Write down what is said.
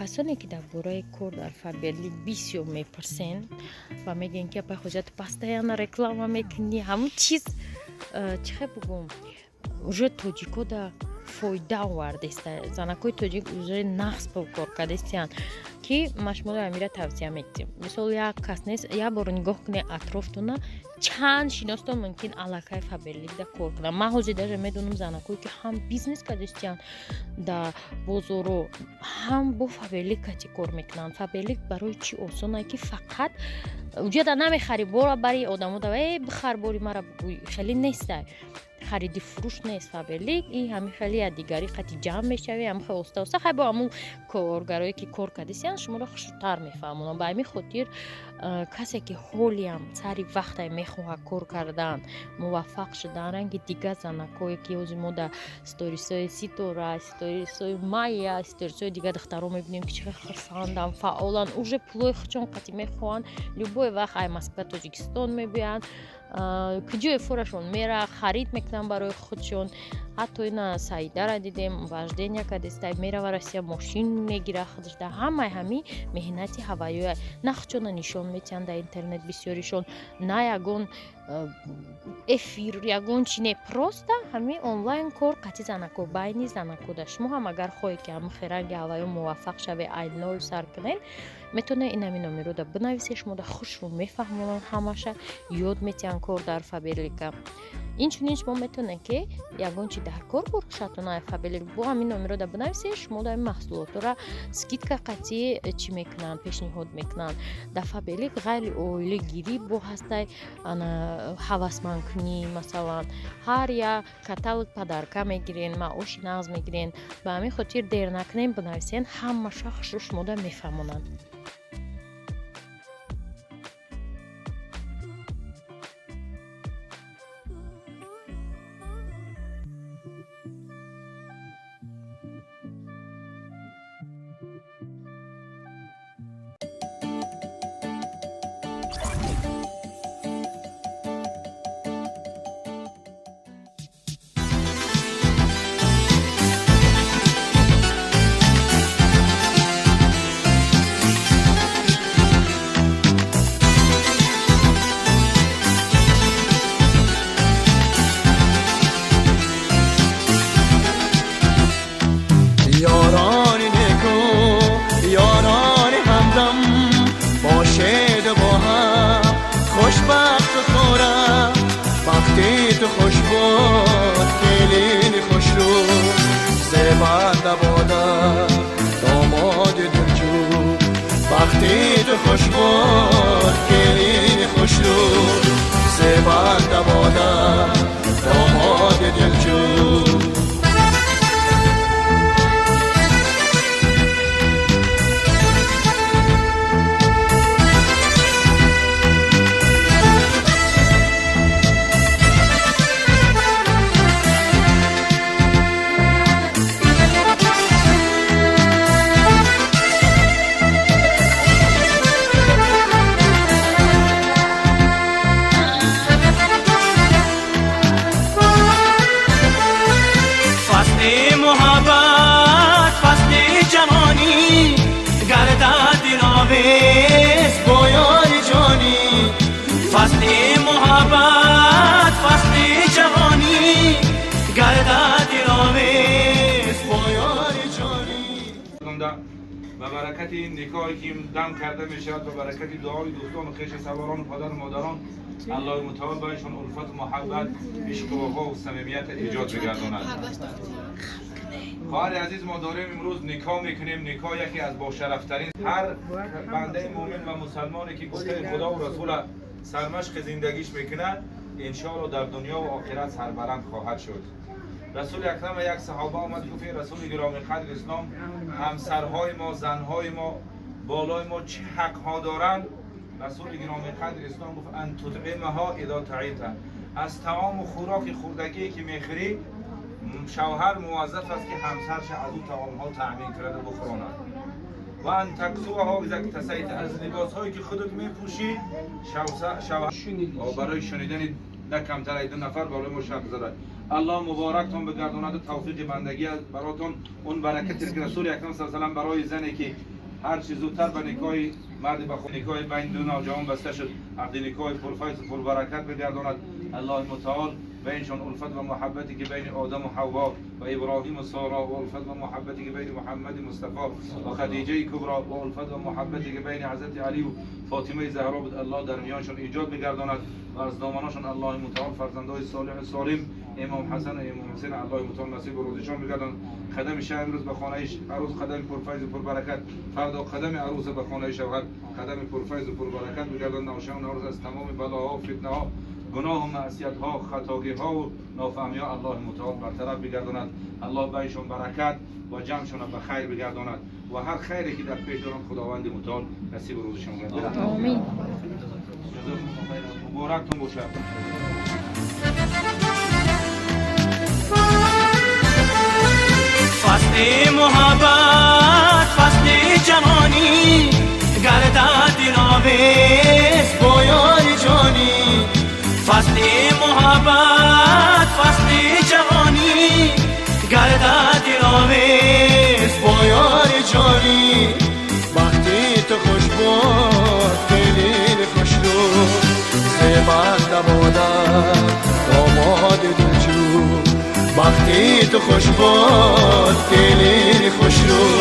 کسانی که درباره کور در فابرلیک بسیار میپرسین و میگن که به خودت پستایانه رکلام میکنی همون چیز چه بگم уже тоҷико да фоида овардеста занакои тоҷик уже нақс кор кардестиян ки машмули амира тавсия мекунем мисол як кас нест як бор нигоҳ кунед атрофтона чанд шиностон мумкин аллакай фаберлик да кор кунанд ман ҳозир даже медонам занакое ки ҳам бизнес кардестиян да бозоро ҳам бо фаберлик кати кор мекунанд фаберлик барои чӣ осона ки фақат уҷада намехари бора бари одамо да бихар бори мара бугӯй хеле неста خریدی فروش نیست فابرلیک این همه خیلی از دیگری خطی جمع میشوی هم خیلی اوستا خیلی با همون کارگرایی که کار کردیسیان شما را خوشتر میفهمونم با همین خاطر کسی که حالی هم سری وقتی میخواه کار کردن موفق شدن رنگ دیگه زنکایی که اوزی ما در ستوریسای سیتورا ستوریسای مایا ستوریسای دیگه دخترها میبینیم که چقدر خرساندن فعالن اوژه پلوی خودشون قطی میخوان любой وقت ای مسکت تاجیکستان میبین کجای فورشون میره خرید میکنن برای خودشون حتی اینا سعیده را دیدیم وجدین یک دسته میره و رسیه ماشین میگیره خودش در همه همی مهنتی هوایی نخچون نشون میتین در اینترنت بسیاریشون نه یگون افیر یگون چینه پروسته همی آنلاین کار قطی زنکو باینی زنکو در شما هم اگر خواهی که هم خیرنگ هوایی موفق شوه این نول سر کنین میتونه این همین نمی رو در بنویسه شما در خوش رو میفهمونن همشه یاد میتین کار در فابرلیک اینچنین شما میتونه که یگون چی در کار برخشتونه فابرلیک با همین نمی رو در بنویسه شما در محصولات را سکیدکا قطعی چی میکنن پیشنهاد میکنن در فابرلیک غیر اویلی گیری با هسته حواسمند کنی مثلا هر یا کتالوگ پدرکا میگیرین معاش نغز میگیرین به همین خاطر دیر نکنین بنویسین همه شخص شما در میفهمونن و برکت این نکاحی که دم کرده می شود و برکت دعای دوستان و خویش سواران و پدر و مادران الله متعال برایشان الفت و محبت عشق و وفا و صمیمیت ایجاد بگرداند. خواهر عزیز ما داریم امروز نکاح میکنیم. نکاح یکی از با شرفترین هر بنده مؤمن و مسلمانی که گفته خدا و رسول سرمشق زندگیش میکنه انشاءالله در دنیا و آخرت سربلند خواهد شد. رسول اکرم یک صحابه آمد گفت رسول گرامی قدر اسلام همسرهای ما زنهای ما بالای ما چه حقها دارند؟ رسول گرامی قدر اسلام گفت ان تطعمها اذا طعمت، از طعام و خوراک خوردگی که میخوری شوهر موظف است که همسرش از اون طعام ها تامین کرده بخوراند. و ان تکسوها اذا اکتسیت، از لباس هایی که خودت میپوشی شوهر برای شنیدن نه کمتر از 2 نفر بالای ما شرط زده الله مبارکتون بگرداند، توفیق بندگی براتون، اون برکتی که رسول اکرم صلی الله علیه و برای زنی که هر چیز زودتر به نکاح مرد به خود نکاح بین دو نوجوان بسته شد، عقد نکاح پرفیض و پربرکت بگرداند. الله متعال بینشان الفت و محبتی که بین آدم و حوا و ابراهیم و سارا و الفت و محبتی که بین محمد مصطفی و خدیجه کبرا و الفت و محبتی که بین حضرت علی و فاطمه زهرا بود، الله در میانشان ایجاد بگرداند و از دامنشان الله متعال فرزندای صالح سالم امام حسن و امام حسین الله متعال نصیب روزشان بگرداند. قدم شه امروز به خانه عروس قدم پرفیض و پربرکت، فردا قدم عروس به خانه شوهر قدم پرفیض و پربرکت بگرداند. نوشان نوروز از تمام بلاها و فتنه ها، گناه و معصیت ها، خطاگی ها و نافهمی ها الله متعال برطرف بگرداند. الله بهشون برکت و جمعشون به خیر بگرداند و هر خیری که در پیش دارن خداوند متعال نصیب روزشون بگرداند. آمین. مبارکتون باشه. فصل محبت، فصل جوانی، گردد دل‌آویز با یار جانی. فصل محبت، فصل جوانی، گردد دل‌آویز با یار جانی. وقتی تو خوش بود دلی خوش رو، زیبنده بودن داماد دلجو. وقتی تو خوش بود دلی خوش رو،